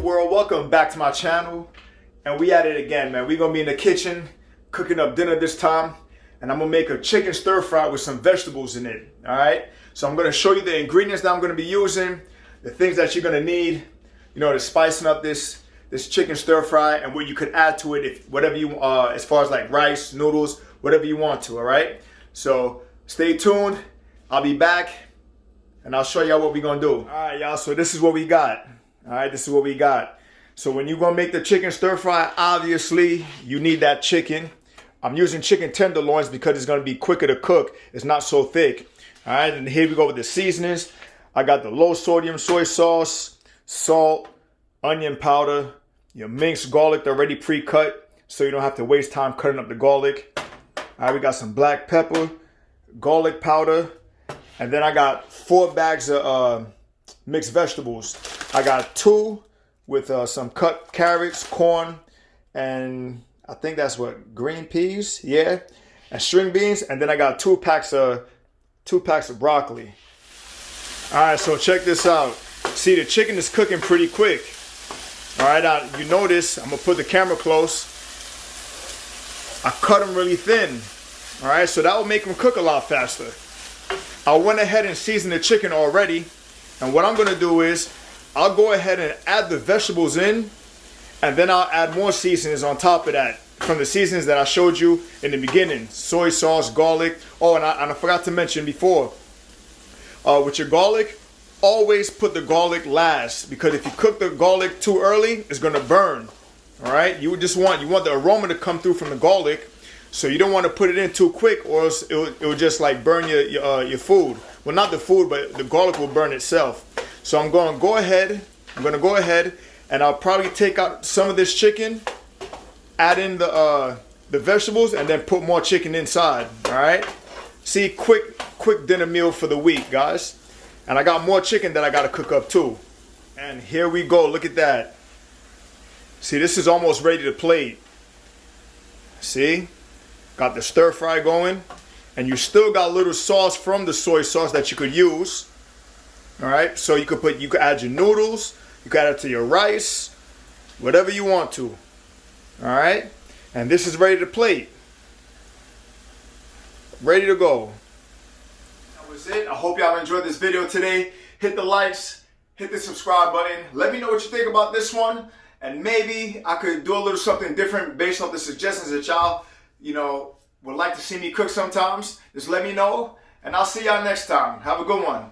world? Welcome back to my channel. And we at it again, man. We're gonna be in the kitchen cooking up dinner this time. And I'm gonna make a chicken stir fry with some vegetables in it. Alright? So I'm gonna show you the ingredients that I'm gonna be using, the things that you're gonna need, you know, to spicing up this chicken stir fry, and what you could add to it if whatever you as far as like rice, noodles, whatever you want to, alright? So stay tuned. I'll be back and I'll show y'all what we're gonna do. Alright, y'all, so this is what we got. Alright, this is what we got. So when you're gonna make the chicken stir fry, obviously you need that chicken. I'm using chicken tenderloins because it's gonna be quicker to cook. It's not so thick. Alright, and here we go with the seasonings. I got the low sodium soy sauce, salt, onion powder, your minced garlic already pre-cut, so you don't have to waste time cutting up the garlic. Alright, we got some black pepper, garlic powder, and then I got 4 bags of mixed vegetables. I got 2 with some cut carrots, corn, and I think that's what, green peas, yeah, and string beans. And then I got 2 packs of broccoli. All right, so check this out. See, the chicken is cooking pretty quick. All right, now you notice I'm gonna put the camera close. I cut them really thin. All right, so that will make them cook a lot faster. I went ahead and seasoned the chicken already. And what I'm gonna do is, I'll go ahead and add the vegetables in, and then I'll add more seasonings on top of that, from the seasonings that I showed you in the beginning. Soy sauce, garlic. Oh, and I forgot to mention before, with your garlic, always put the garlic last, because if you cook the garlic too early, it's gonna burn. All right, you want the aroma to come through from the garlic, so you don't want to put it in too quick, or else it will just like burn your food. Well, not the food, but the garlic will burn itself. So I'm gonna go ahead and I'll probably take out some of this chicken, add in the vegetables, and then put more chicken inside. All right. See, quick dinner meal for the week, guys. And I got more chicken that I gotta cook up too. And here we go. Look at that. See, this is almost ready to plate. See, got the stir fry going, and you still got a little sauce from the soy sauce that you could use. All right, so you could add your noodles, you could add it to your rice, whatever you want to. All right, and this is ready to plate, ready to go. That was it. I hope y'all enjoyed this video today. Hit the likes, hit the subscribe button. Let me know what you think about this one, and maybe I could do a little something different based off the suggestions that y'all, you know, would like to see me cook sometimes. Just let me know, and I'll see y'all next time. Have a good one.